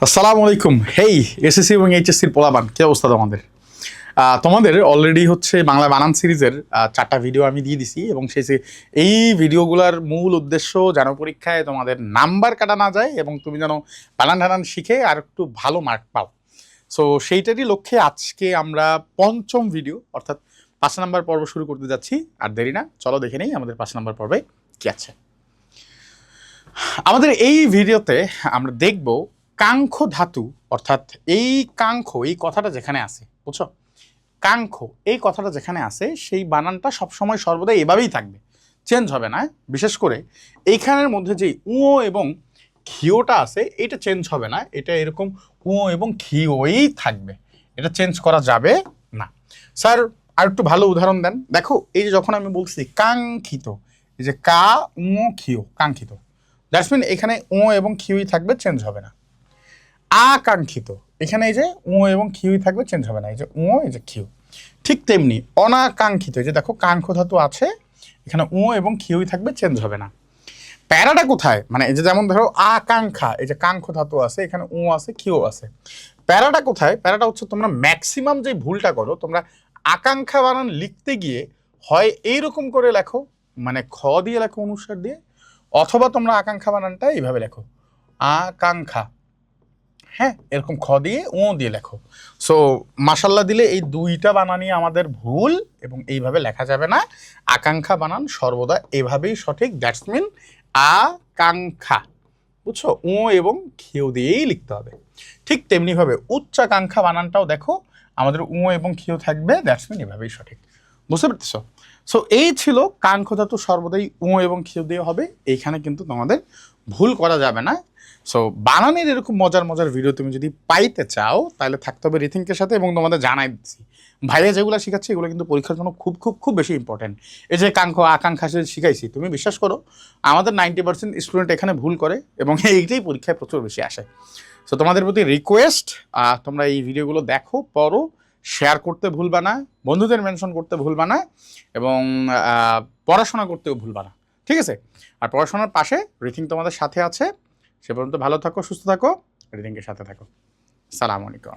আসসালামু আলাইকুম। হেই এসএসসি এবং এইচএসসির পোলাপান, কি অবস্থা তোমাদের? তোমাদের অলরেডি হচ্ছে বাংলা বানান সিরিজের 4টা ভিডিও আমি দিয়ে দিছি এবং এই ভিডিওগুলোর মূল উদ্দেশ্য যেন পরীক্ষায় তোমাদের নাম্বার কাটা না যায় এবং তুমি যেন বানান টানান শিখে আর একটু ভালো মার্ক পাও। সো সেইটারই লক্ষ্যে আজকে আমরা পঞ্চম ভিডিও অর্থাৎ 5 নম্বর পর্ব শুরু করতে যাচ্ছি। আর দেরি না, চলো দেখে নেই আমাদের 5 নম্বর পর্বে কি আছে। আমাদের এই ভিডিওতে আমরা দেখব কাঙ্ক্ষ ধাতু, অর্থাৎ এই কাঙ্ক্ষ এই কথাটা যেখানে আছে, বুঝছো, কাঙ্ক্ষ এই কথাটা যেখানে আছে সেই বানানটা সবসময় সর্বদা এভাবেই থাকবে, চেঞ্জ হবে না। বিশেষ করে এইখানের মধ্যে যে উ এবং খিওটা আছে এটা চেঞ্জ হবে না, এটা এরকম উ এবং খিওই থাকবে, এটা চেঞ্জ করা যাবে না। স্যার আর একটু ভালো উদাহরণ দেন। দেখো এই যে যখন আমি বলছি কাঙ্ক্ষিত, এই যে কা উ খিও কাঙ্ক্ষিত, দ্যাটস মিন এখানে ও এবং খিউই থাকবে, চেঞ্জ হবে না। আকাঙ্ক্ষিত, এখানে এই যে ও এবং খিউই থাকবে, চেঞ্জ হবে না, এই যে ও এই যে খিউ। ঠিক তেমনি অনাকাঙ্ক্ষিত, এই যে দেখো কাঙ্ক্ষ ধাতু আছে, এখানে ও এবং খিউই থাকবে, চেঞ্জ হবে না। প্যারাটা কোথায়, মানে এই যে যেমন ধরো আকাঙ্ক্ষা, এই যে কাঙ্ক্ষ ধাতু আছে, এখানে ও আছে খিউ আছে। প্যারাটা কোথায়? প্যারাটা হচ্ছে তোমরা ম্যাক্সিমাম যে ভুলটা করো, তোমরা আকাঙ্ক্ষা বানান লিখতে গিয়ে হয় এইরকম করে লেখো, মানে খ দিয়ে লেখো অনুসার দিয়ে, অথবা তোমরা আকাঙ্ক্ষা বানানটা এইভাবে লেখো আকাঙ্ক্ষা, হ্যাঁ, এরকম খ দিয়ে ও দিয়ে লেখো। সো মাশাল্লাহ দিলে এই দুইটা বানানই আমাদের ভুল এবং এইভাবে লেখা যাবে না। আকাঙ্ক্ষা বানান সর্বদা এভাবেই সঠিক, দ্যাটস মিন আকাঙ্ক্ষা, বুঝছো, ও এবং খেউ দিয়েই লিখতে হবে। ঠিক তেমনিভাবে উচ্চাকাঙ্ক্ষা বানানটাও দেখো আমাদের ও এবং খেউ থাকবে, দ্যাটস মিন এভাবেই সঠিক। বুঝতে পারতেছ? সো এই ছিল কাঙ্ক্ষ ধাতু সর্বদাই ও এবং খেউ দিয়ে হবে, এইখানে কিন্তু তোমাদের ভুল করা যাবে না। সো বানানের এরকম মজার মজার ভিডিও তুমি যদি পাইতে চাও তাহলে থাকতে হবে রিথিঙ্কের সাথে, এবং তোমাদের জানাই দিচ্ছি ভাইয়া যেগুলো শিখাচ্ছে এগুলো কিন্তু পরীক্ষার জন্য খুব খুব খুব বেশি ইম্পর্টেন্ট। এই যে কাঙ্ক্ষ আকাঙ্ক্ষা শিখাইছি, তুমি বিশ্বাস করো আমাদের 90% স্টুডেন্ট এখানে ভুল করে এবং এইটাই পরীক্ষায় প্রচুর বেশি আসে। সো তোমাদের প্রতি রিকোয়েস্ট, তোমরা এই ভিডিওগুলো দেখো, পড়ো, শেয়ার করতে ভুলবা না, বন্ধুদের মেনশন করতে ভুলবা না, এবং পড়াশোনা করতেও ভুলবা না, ঠিক আছে? আর পড়াশোনার পাশে রিথিং তোমাদের সাথে আছে। সে পর্যন্ত ভালো থাকো, সুস্থ থাকো, রিথিংকের সাথে থাকো। আসসালামু আলাইকুম।